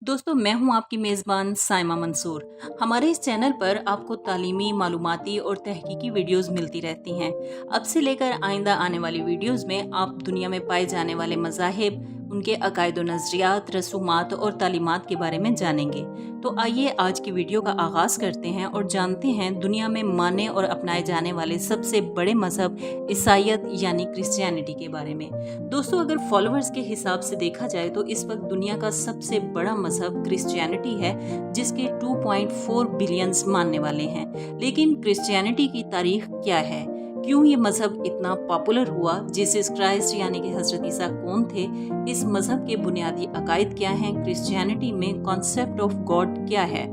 दोस्तों, मैं हूं आपकी मेज़बान साइमा मंसूर। हमारे इस चैनल पर आपको तालीमी, मालूमाती और तहकीकी वीडियोस मिलती रहती हैं। अब से लेकर आइंदा आने वाली वीडियोस में आप दुनिया में पाए जाने वाले मज़ाहिब, उनके अकायद व नज़रियात, रसूमात और तालीमात के बारे में जानेंगे। तो आइए आज की वीडियो का आगाज़ करते हैं और जानते हैं दुनिया में माने और अपनाए जाने वाले सबसे बड़े मज़हब ईसाईयत यानी क्रिश्चियनिटी के बारे में। दोस्तों, अगर फॉलोअर्स के हिसाब से देखा जाए तो इस वक्त दुनिया का सबसे बड़ा मजहब क्रिश्चियनिटी है, जिसके 2.4 बिलियंस मानने वाले हैं। लेकिन क्रिश्चियनिटी की तारीख क्या है? क्यों ये मजहब इतना पॉपुलर हुआ? जीसस क्राइस्ट यानी कि हजरत ईसा कौन थे? इस मजहब के बुनियादी अकायद क्या हैं? क्रिश्चियनिटी में कॉन्सेप्ट ऑफ गॉड क्या है?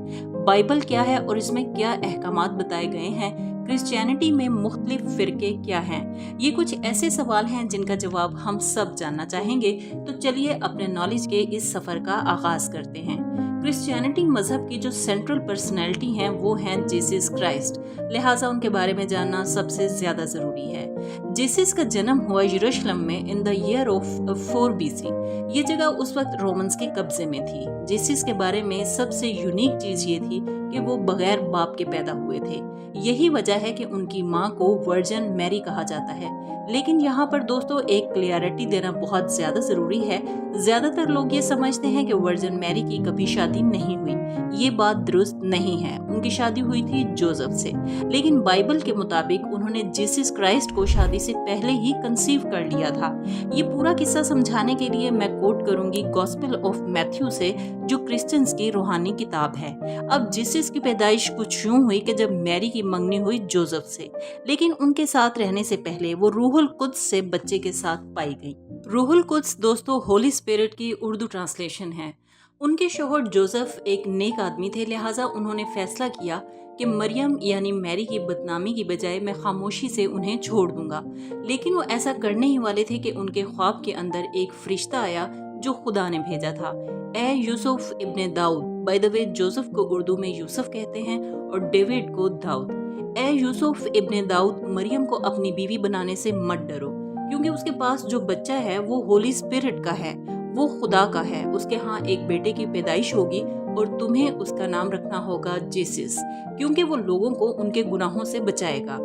बाइबल क्या है और इसमें क्या अहकामात बताए गए हैं? क्रिश्चियनिटी में मुख्तलिफ फिरके क्या हैं? ये कुछ ऐसे सवाल हैं जिनका जवाब हम सब जानना चाहेंगे। तो चलिए अपने नॉलेज के इस सफर का आगाज करते हैं। क्रिश्चियनिटी मजहब की जो सेंट्रल पर्सनैलिटी हैं वो हैं जीसस क्राइस्ट, लिहाजा उनके बारे में जानना सबसे ज्यादा जरूरी है। जीसस का जन्म हुआ यरूशलेम में in the year of 4 BC। ये जगह उस वक्त रोमन्स के कब्जे में थी। जीसस के बारे में सबसे यूनिक चीज ये थी कि वो बगैर बाप के पैदा हुए थे। यही वजह है कि उनकी माँ को वर्जन मैरी कहा जाता है। लेकिन यहाँ पर दोस्तों एक क्लियरिटी देना बहुत ज्यादा जरूरी है। ज्यादातर लोग ये समझते हैं कि वर्जन मैरी की कभी शादी नहीं हुई। ये बात दुरुस्त नहीं है। उनकी शादी हुई थी जोसेफ से, लेकिन बाइबल के मुताबिक उन्होंने जीसस क्राइस्ट को शादी से पहले ही कंसीव कर लिया था। ये पूरा किस्सा समझाने के लिए मैं कोट करूंगी गॉस्पेल ऑफ मैथ्यू से, जो क्रिश्चियंस की रूहानी किताब है। अब जीसस की पैदाइश कुछ यूं हुई कि जब मैरी की मंगनी हुई जोसेफ से, लेकिन उनके साथ रहने से पहले वो रूहुल कुद्स से बच्चे के साथ पाई गई। रूहुल कुद्स दोस्तों होली स्पिरिट की उर्दू ट्रांसलेशन है। उनके शौहर जोसेफ एक नेक आदमी थे, लिहाजा उन्होंने फैसला किया कि मरियम यानी मैरी की बदनामी की बजाय मैं खामोशी से उन्हें छोड़ दूंगा। लेकिन वो ऐसा करने ही वाले थे कि उनके ख्वाब के अंदर एक फरिश्ता आया जो खुदा ने भेजा था। ए Yusuf Ibne Dawood, by the way Joseph को उर्दू में यूसुफ कहते हैं और डेविड को दाऊद। ए यूसुफ इब्ने दाऊद, मरियम को अपनी बीवी बनाने से मत डरो, क्योंकि उसके पास जो बच्चा है वो होली स्पिरिट का है, वो खुदा का है। उसके यहाँ एक बेटे की पैदाइश होगी और तुम्हें उसका नाम रखना होगा जीसस, क्योंकि वो लोगों को उनके गुनाहों से बचाएगा।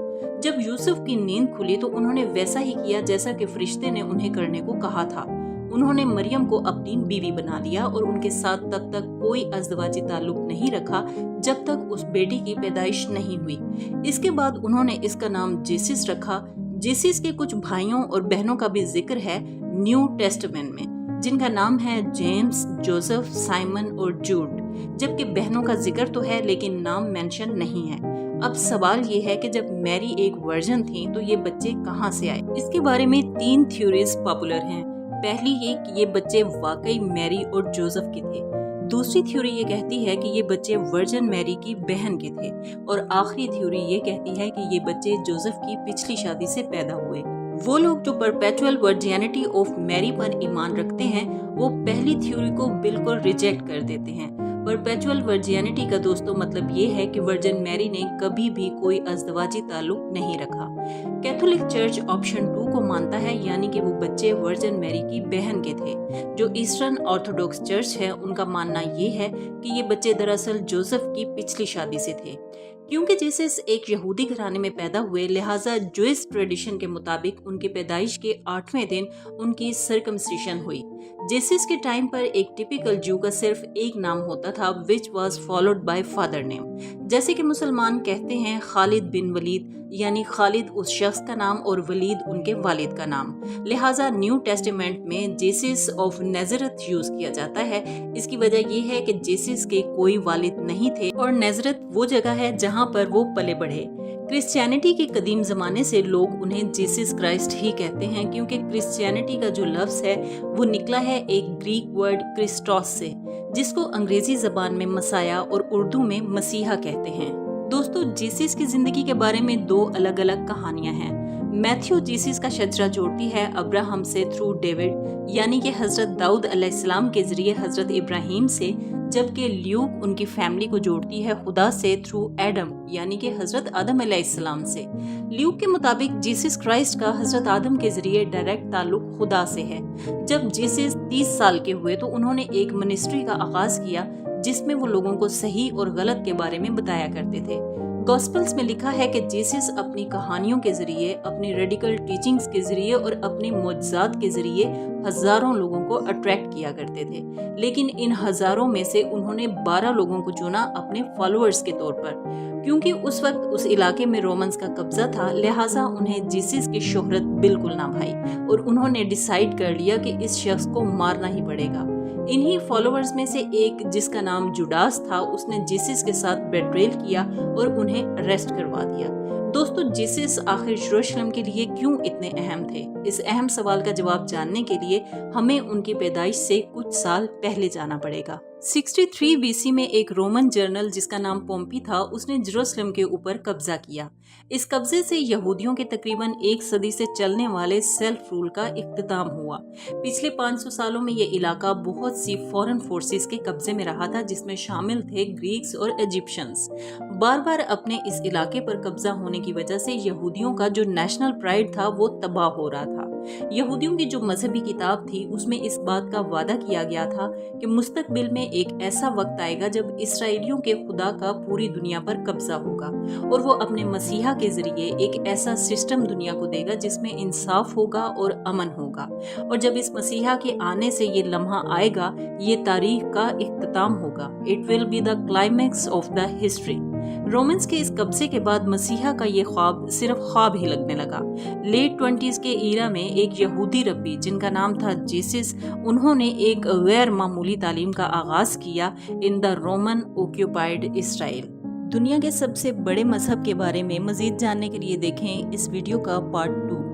जब यूसुफ की नींद खुली तो उन्होंने वैसा ही किया जैसा कि फरिश्ते ने उन्हें करने को कहा था। उन्होंने मरियम को अपनी बीवी बना लिया और उनके साथ तब तक कोई अज़दवाजी ताल्लुक नहीं रखा जब तक उस बेटी की पैदाइश नहीं हुई। इसके बाद उन्होंने इसका नाम जीसस रखा। जीसस के कुछ भाइयों और बहनों का भी जिक्र है न्यू टेस्टामेंट में, जिनका नाम है जेम्स, जोसेफ, साइमन और जूड। जबकि बहनों का जिक्र तो है लेकिन नाम मेंशन नहीं है। अब सवाल ये है कि जब मैरी एक वर्जन थी तो ये बच्चे कहाँ से आए? इसके बारे में 3 थ्योरीज पॉपुलर हैं। पहली ये कि ये बच्चे वाकई मैरी और जोसेफ के थे। दूसरी थ्योरी ये कहती है कि ये बच्चे वर्जन मैरी की बहन के थे, और आखिरी थ्योरी ये कहती है कि ये बच्चे जोसेफ की पिछली शादी से पैदा हुए। वो लोग जो परपेचुअल वर्जिनिटी ऑफ मैरी पर ईमान रखते हैं वो पहली थ्योरी को बिल्कुल रिजेक्ट कर देते हैं। परपेचुअल वर्जिनिटी का दोस्तों मतलब ये है कि वर्जन मैरी ने कभी भी कोई अज़दवाजी ताल्लुक नहीं रखा। कैथोलिक चर्च ऑप्शन 2 को मानता है, यानी कि वो बच्चे वर्जन मैरी की बहन के थे। जो ईस्टर्न ऑर्थोडॉक्स चर्च है उनका मानना ये है कि ये बच्चे दरअसल जोसेफ की पिछली शादी से थे। क्योंकि जीसस एक यहूदी घराने में पैदा हुए, लिहाजा ज्यूइश ट्रेडिशन के मुताबिक उनकी पैदाइश के 8वें दिन उनकी सर्कमसिशन हुई। जीसस के टाइम पर एक टिपिकल ज्यू का सिर्फ एक नाम होता था, which was followed by father name. जैसे कि मुसलमान कहते हैं खालिद बिन वलीद, यानी खालिद उस शख्स का नाम और वलीद उनके वालिद का नाम। लिहाजा न्यू टेस्टामेंट में जीसस ऑफ नाज़रेथ यूज किया जाता है। इसकी वजह यह है कि जीसस के कोई वालिद नहीं थे और नाज़रेथ वो जगह है जहाँ पर वो पले बढ़े। क्रिश्चियनिटी के कदीम जमाने से लोग उन्हें जीसस क्राइस्ट ही कहते हैं, क्योंकि क्रिश्चियनिटी का जो लफ्ज है वो निकला है एक ग्रीक वर्ड क्रिस्टोस से, जिसको अंग्रेजी जबान में मसाया और उर्दू में मसीहा कहते हैं। दोस्तों, जीसस की जिंदगी के बारे में 2 अलग अलग कहानियां हैं। मैथ्यू जीसस का शजरा जोड़ती है अब्राहम से थ्रू डेविड यानी कि हजरत दाऊद अलैहिस्सलाम के जरिए हजरत इब्राहिम से, जबकि ल्यूक उनकी फैमिली को जोड़ती है खुदा से थ्रू एडम यानी कि हजरत आदम अलैहिस्सलाम से। ल्यूक के मुताबिक जीसस क्राइस्ट का हजरत आदम के जरिए डायरेक्ट ताल्लुक खुदा से है। जब जीसस 30 साल के हुए तो उन्होंने एक मिनिस्ट्री का आगाज किया जिसमें वो लोगों को सही और गलत के बारे में बताया करते थे। गॉस्पेल्स में लिखा है कि जीसस अपनी कहानियों के जरिए, अपनी रेडिकल टीचिंग्स के जरिए और अपने मुअज्जिज़ात के जरिए हजारों लोगों को अट्रैक्ट किया करते थे, लेकिन इन हजारों में से उन्होंने 12 लोगों को चुना अपने फॉलोअर्स के तौर पर। क्योंकि उस वक्त उस इलाके में रोमन्स का कब्जा था, लिहाजा उन्हें जीसस की शोहरत बिल्कुल ना भाई और उन्होंने डिसाइड कर लिया कि इस शख्स को मारना ही पड़ेगा। इन्हीं फॉलोअर्स में से एक, जिसका नाम जुडास था, उसने जीसस के साथ बेट्रेल किया और उन्हें अरेस्ट करवा दिया। दोस्तों, जीसस आखिर यरूशलेम के लिए क्यों इतने अहम थे? इस अहम सवाल का जवाब जानने के लिए हमें उनकी पैदाइश से कुछ साल पहले जाना पड़ेगा। 63 बीसी में एक रोमन जनरल जिसका नाम पोम्पी था, उसने यरूशलेम के ऊपर कब्जा किया। इस कब्जे से यहूदियों के तकरीबन 1 सदी से चलने वाले सेल्फ रूल का इख्तिताम हुआ। पिछले 500 सालों में ये इलाका बहुत सी फॉरेन फोर्सेस के कब्जे में रहा था, जिसमें शामिल थे ग्रीक्स और इजिप्शियंस। बार बार अपने इस इलाके पर कब्जा होने की वजह से यहूदियों का जो नेशनल प्राइड था वो तबाह हो रहा था। यहूदियों की जो मजहबी किताब थी उसमें इस बात का वादा किया गया था कि मुस्तकबिल में एक ऐसा वक्त आएगा जब इसराइलियों के खुदा का पूरी दुनिया पर कब्जा होगा और वो अपने मसीहा के जरिए एक ऐसा सिस्टम दुनिया को देगा जिसमें इंसाफ होगा और अमन होगा। और जब इस मसीहा के आने से ये लम्हा आएगा, ये तारीख का इख्तिताम होगा। It will be the climax of the history. Romans के इस कब्जे के बाद मसीहा का ये ख्वाब सिर्फ ख्वाब ही लगने लगा। लेट 20s के ईरा में एक यहूदी रब्बी जिनका नाम था जीसस, उन्होंने एक गैर मामूली तालीम का आगाज किया in the Roman occupied Israel. दुनिया के सबसे बड़े मजहब के बारे में मजीद जानने के लिए देखें इस वीडियो का पार्ट 2।